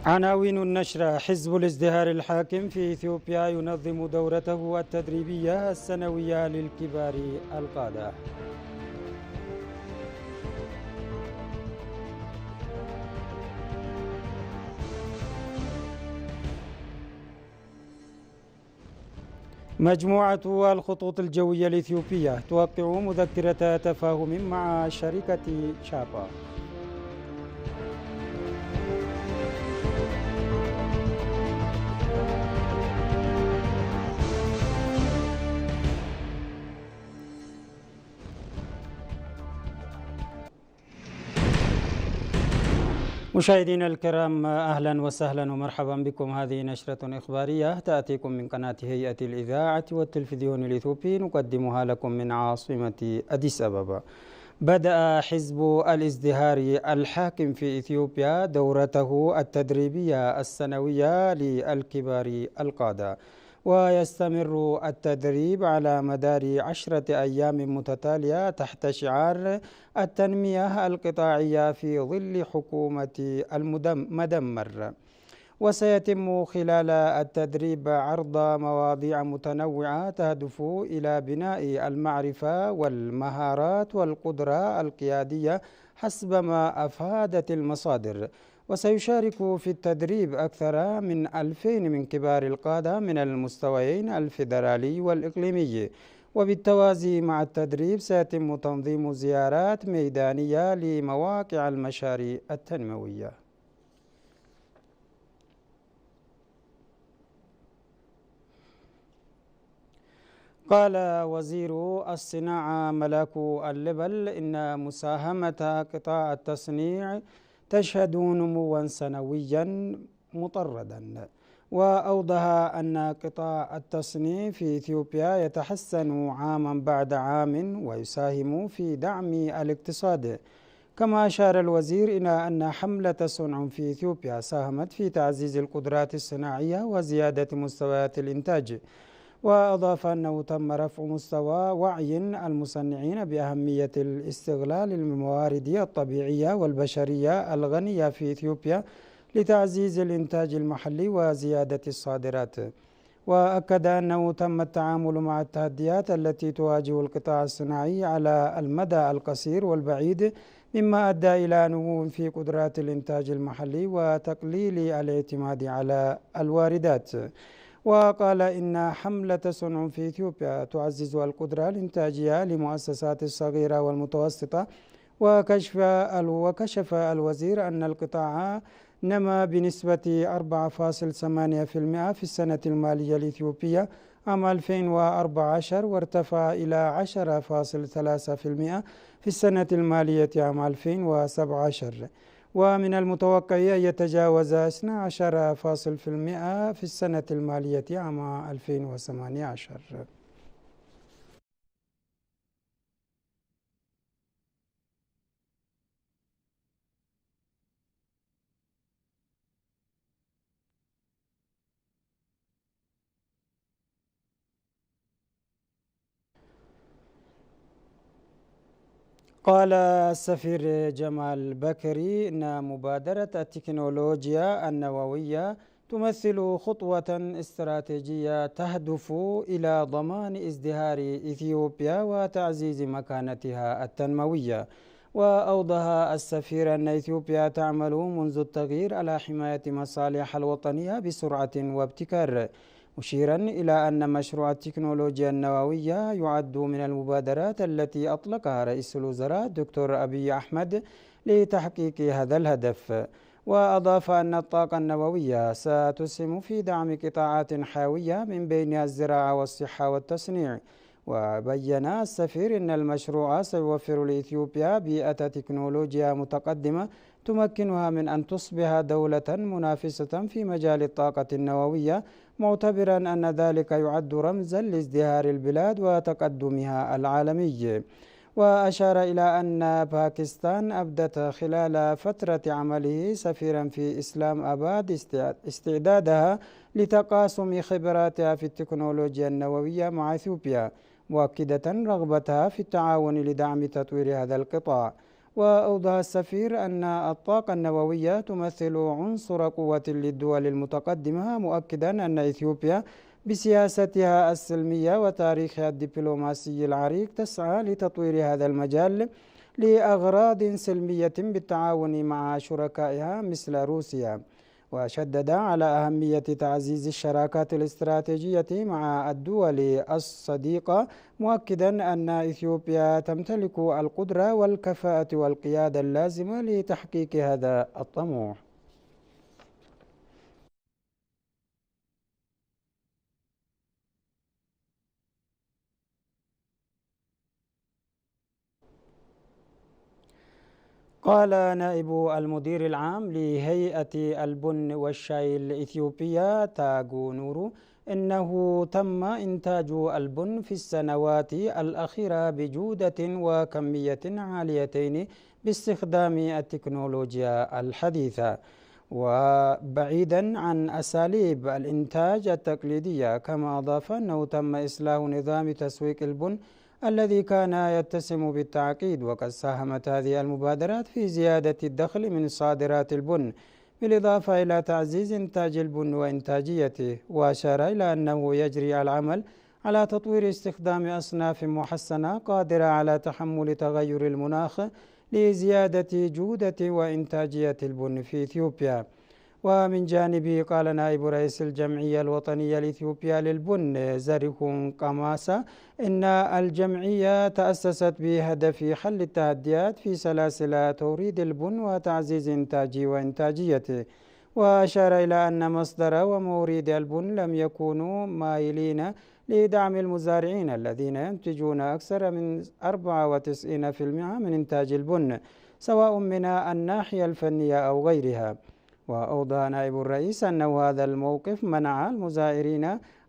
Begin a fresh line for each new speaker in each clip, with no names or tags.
عناوين النشرة: حزب الازدهار الحاكم في إثيوبيا ينظم دورته التدريبية السنوية للكبار القادة. مجموعة الخطوط الجوية الإثيوبية توقع مذكرة تفاهم مع شركة شابا. مشاهدينا الكرام، أهلا وسهلا ومرحبا بكم. هذه نشرة إخبارية تأتيكم من قناة هيئة الإذاعة والتلفزيون الإثيوبي، نقدمها لكم من عاصمة أديس أبابا. بدأ حزب الازدهار الحاكم في إثيوبيا دورته التدريبية السنوية للكبار القادة، ويستمر التدريب على مدار 10 أيام متتالية تحت شعار التنمية القطاعية في ظل حكومة المدمر. وسيتم خلال التدريب عرض مواضيع متنوعة تهدف إلى بناء المعرفة والمهارات والقدرة القيادية حسب ما أفادت المصادر. وسيشارك في التدريب أكثر من 2000 من كبار القادة من المستويين الفيدرالي والإقليمي. وبالتوازي مع التدريب سيتم تنظيم زيارات ميدانية لمواقع المشاريع التنموية. قال وزير الصناعة ملاك اللبل إن مساهمة قطاع التصنيع تشهد نموا سنويا مطردا. وأوضح أن قطاع التصنيع في إثيوبيا يتحسن عاما بعد عام ويساهم في دعم الاقتصاد. كما أشار الوزير إلى أن حملة صنع في إثيوبيا ساهمت في تعزيز القدرات الصناعية وزيادة مستويات الإنتاج. وأضاف أنه تم رفع مستوى وعي المصنعين بأهمية الاستغلال الموارد الطبيعية والبشرية الغنية في إثيوبيا لتعزيز الإنتاج المحلي وزيادة الصادرات. وأكد أنه تم التعامل مع التحديات التي تواجه القطاع الصناعي على المدى القصير والبعيد، مما أدى إلى نمو في قدرات الإنتاج المحلي وتقليل الاعتماد على الواردات. وقال إن حملة صنع في إثيوبيا تعزز القدرة الإنتاجية للمؤسسات الصغيرة والمتوسطة. وكشف الوزير أن القطاع نما بنسبة 4.8% في السنة المالية الإثيوبية عام 2014، وارتفع إلى 10.3% في السنة المالية عام 2017. ومن المتوقع أن يتجاوز 12% في السنة المالية عام 2018. قال السفير جمال بكري إن مبادرة التكنولوجيا النووية تمثل خطوة استراتيجية تهدف إلى ضمان ازدهار إثيوبيا وتعزيز مكانتها التنموية. وأوضح السفير أن إثيوبيا تعمل منذ التغيير على حماية مصالح الوطنية بسرعة وابتكار، مشيرا إلى أن مشروع التكنولوجيا النووية يعد من المبادرات التي أطلقها رئيس الوزراء الدكتور أبي أحمد لتحقيق هذا الهدف. وأضاف أن الطاقة النووية ستسهم في دعم قطاعات حيوية من بينها الزراعة والصحة والتصنيع. وبين السفير أن المشروع سيوفر لإثيوبيا بيئة تكنولوجيا متقدمة تمكنها من أن تصبح دولة منافسة في مجال الطاقة النووية، معتبرا أن ذلك يعد رمزا لازدهار البلاد وتقدمها العالمي. وأشار إلى أن باكستان أبدت خلال فترة عمله سفيرا في إسلام أباد استعدادها لتقاسم خبراتها في التكنولوجيا النووية مع إثيوبيا، مؤكدة رغبتها في التعاون لدعم تطوير هذا القطاع. وأوضح السفير أن الطاقة النووية تمثل عنصر قوة للدول المتقدمة، مؤكدا أن إثيوبيا بسياستها السلمية وتاريخها الدبلوماسي العريق تسعى لتطوير هذا المجال لأغراض سلمية بالتعاون مع شركائها مثل روسيا. وشدد على أهمية تعزيز الشراكات الاستراتيجية مع الدول الصديقة، مؤكدا أن إثيوبيا تمتلك القدرة والكفاءة والقيادة اللازمة لتحقيق هذا الطموح. قال نائب المدير العام لهيئة البن والشاي الإثيوبية تاغو نورو إنه تم إنتاج البن في السنوات الأخيرة بجودة وكمية عاليتين باستخدام التكنولوجيا الحديثة وبعيدا عن أساليب الإنتاج التقليدية. كما أضاف أنه تم إصلاح نظام تسويق البن الذي كان يتسم بالتعقيد، وقد ساهمت هذه المبادرات في زيادة الدخل من صادرات البن بالإضافة إلى تعزيز إنتاج البن وإنتاجيته. وأشار إلى أنه يجري العمل على تطوير استخدام أصناف محسنة قادرة على تحمل تغير المناخ لزيادة جودة وإنتاجية البن في إثيوبيا. ومن جانبه قال نائب رئيس الجمعية الوطنية الإثيوبية للبن زاريكون قماسة إن الجمعية تأسست بهدف حل التحديات في سلاسل توريد البن وتعزيز إنتاجه وإنتاجيته. وأشار إلى أن مصدر ومورد البن لم يكونوا مايلين لدعم المزارعين الذين ينتجون أكثر من 94% من إنتاج البن، سواء من الناحية الفنية أو غيرها. وأوضح نائب الرئيس أنه هذا الموقف منع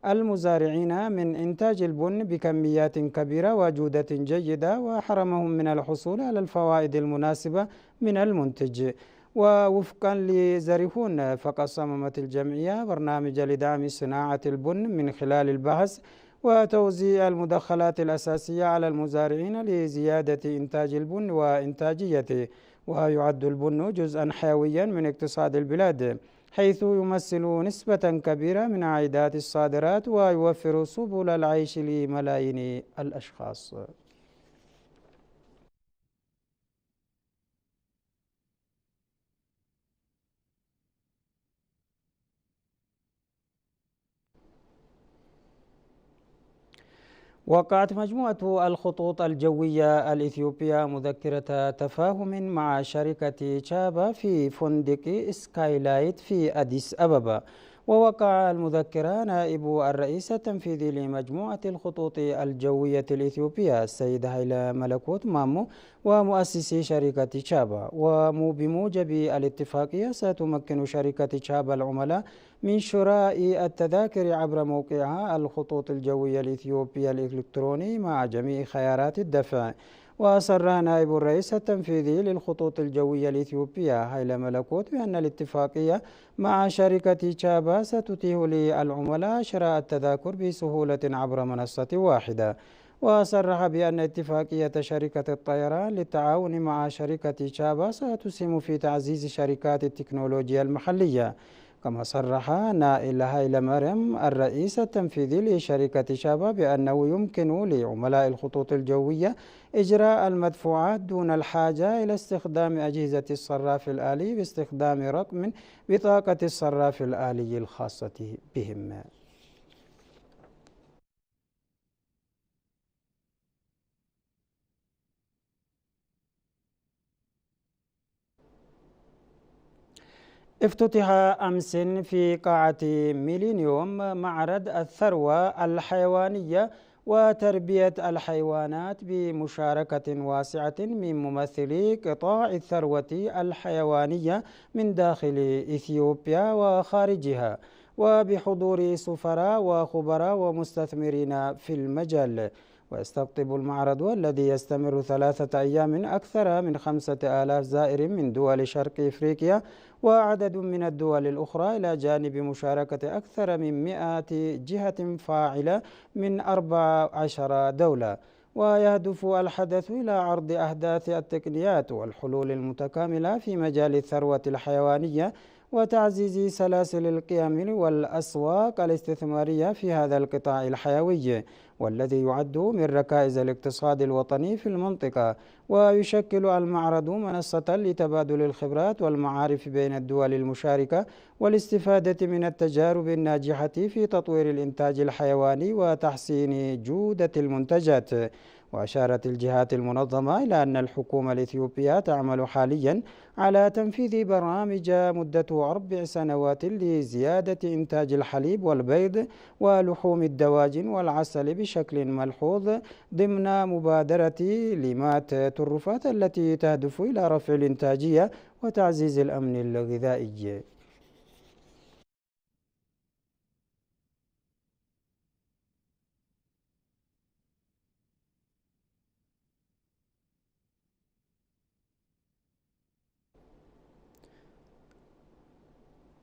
المزارعين من إنتاج البن بكميات كبيرة وجودة جيدة، وحرمهم من الحصول على الفوائد المناسبة من المنتج. ووفقا لزاريهون فقد صممت الجمعية برنامج لدعم صناعة البن من خلال البحث وتوزيع المدخلات الأساسية على المزارعين لزيادة إنتاج البن وإنتاجيته. ويعد البن جزءا حيويا من اقتصاد البلاد، حيث يمثل نسبة كبيرة من عائدات الصادرات ويوفر سبل العيش لملايين الأشخاص. وقعت مجموعة الخطوط الجوية الإثيوبية مذكرة تفاهم مع شركة تشابا في فندق سكايلايت في أديس أبابا. ووقع المذكرة نائب الرئيس التنفيذي لمجموعة الخطوط الجوية الإثيوبية السيد هيلا ملكوت مامو ومؤسسي شركة تشابا. وبموجب الاتفاقية ستمكن شركة تشابا العملاء من شراء التذاكر عبر موقعها الخطوط الجوية الإثيوبية الإلكتروني مع جميع خيارات الدفع. وأصر نائب الرئيس التنفيذي للخطوط الجوية الإثيوبية هيلا ملكوت بأن الاتفاقية مع شركة تشابا ستتيح للعملاء شراء التذاكر بسهولة عبر منصة واحدة. وصرح بأن اتفاقية شركة الطيران للتعاون مع شركة تشابا ستسهم في تعزيز شركات التكنولوجيا المحلية. كما صرح نائل هايل مريم الرئيس التنفيذي لشركة شابا بأنه يمكن لعملاء الخطوط الجوية إجراء المدفوعات دون الحاجة إلى استخدام أجهزة الصراف الآلي باستخدام رقم بطاقة الصراف الآلي الخاصة بهم. افتتح أمس في قاعة ميلينيوم معرض الثروة الحيوانية وتربية الحيوانات بمشاركة واسعة من ممثلي قطاع الثروة الحيوانية من داخل إثيوبيا وخارجها، وبحضور سفراء وخبراء ومستثمرين في المجال. ويستقطب المعرض الذي يستمر 3 أيام أكثر من 5000 زائر من دول شرق إفريقيا وعدد من الدول الأخرى، إلى جانب مشاركة أكثر من 100 جهة فاعلة من 14 دولة. ويهدف الحدث إلى عرض أحداث التقنيات والحلول المتكاملة في مجال الثروة الحيوانية وتعزيز سلاسل القيم والأسواق الاستثمارية في هذا القطاع الحيوي، والذي يعد من ركائز الاقتصاد الوطني في المنطقة. ويشكل المعرض منصة لتبادل الخبرات والمعارف بين الدول المشاركة والاستفادة من التجارب الناجحة في تطوير الإنتاج الحيواني وتحسين جودة المنتجات. وأشارت الجهات المنظمة إلى أن الحكومة الإثيوبية تعمل حاليا على تنفيذ برامج مدته 4 سنوات لزيادة إنتاج الحليب والبيض ولحوم الدواجن والعسل بشكل ملحوظ ضمن مبادرة لمات ترفات التي تهدف إلى رفع الإنتاجية وتعزيز الأمن الغذائي.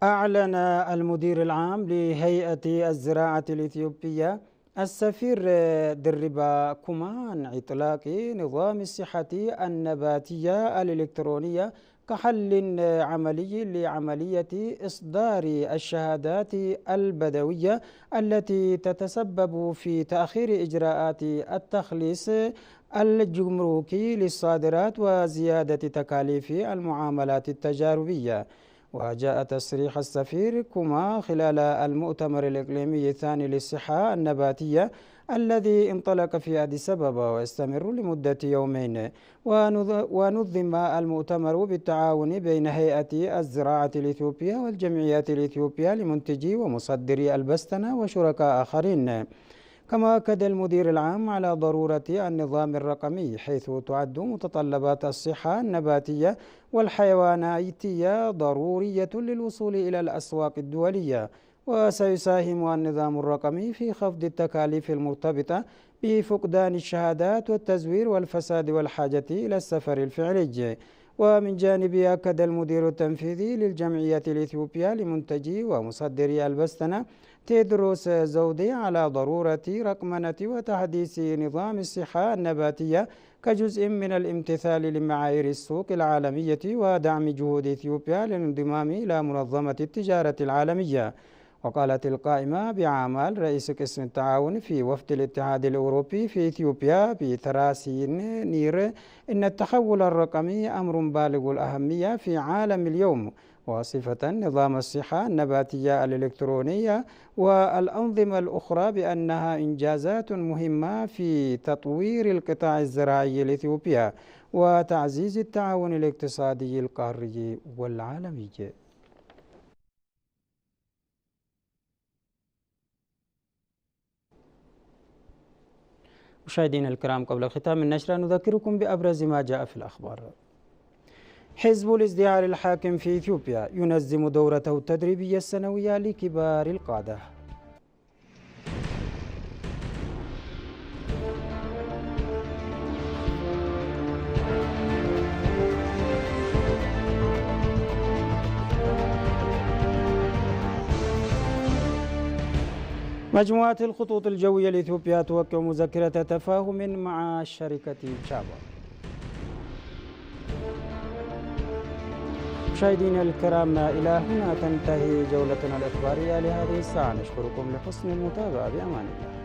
أعلن المدير العام لهيئة الزراعة الإثيوبية السفير دربا كوما عن إطلاق نظام الصحة النباتية الإلكترونية كحل عملي لعملية إصدار الشهادات البدوية التي تتسبب في تأخير إجراءات التخليص الجمركي للصادرات وزيادة تكاليف المعاملات التجاربية. وجاء تصريح السفير كوما خلال المؤتمر الإقليمي الثاني للصحة النباتية الذي انطلق في أديس أبابا ويستمر لمدة يومين. ونظم المؤتمر بالتعاون بين هيئة الزراعة الإثيوبية والجمعيات الإثيوبية لمنتجي ومصدري البستنة وشركاء آخرين. كما أكد المدير العام على ضرورة النظام الرقمي، حيث تعد متطلبات الصحة النباتية والحيواناتية ضرورية للوصول إلى الأسواق الدولية. وسيساهم النظام الرقمي في خفض التكاليف المرتبطة بفقدان الشهادات والتزوير والفساد والحاجة إلى السفر الفعلي. ومن جانبه أكد المدير التنفيذي للجمعية الإثيوبية لمنتجي ومصدري البستنة تيدروس زودي على ضرورة رقمنة وتحديث نظام الصحة النباتية كجزء من الامتثال لمعايير السوق العالمية ودعم جهود إثيوبيا للانضمام إلى منظمة التجارة العالمية. وقالت القائمة بأعمال رئيس قسم التعاون في وفد الاتحاد الأوروبي في إثيوبيا بتراسين نير إن التحول الرقمي أمر بالغ الأهمية في عالم اليوم، وصفة نظام الصحة النباتية الإلكترونية والأنظمة الأخرى بأنها إنجازات مهمة في تطوير القطاع الزراعي الإثيوبي وتعزيز التعاون الاقتصادي القاري والعالمي. مشاهدينا الكرام، قبل ختام النشرة نذكركم بأبرز ما جاء في الأخبار. حزب الازدهار الحاكم في إثيوبيا ينظم دورته التدريبية السنوية لكبار القادة. مجموعة الخطوط الجوية الإثيوبية توقع مذكرة تفاهم مع شركة تشابا. مشاهدينا الكرام، إلى هنا تنتهي جولتنا الإخبارية لهذه الساعة. نشكركم لحسن المتابعة، بأمان الله.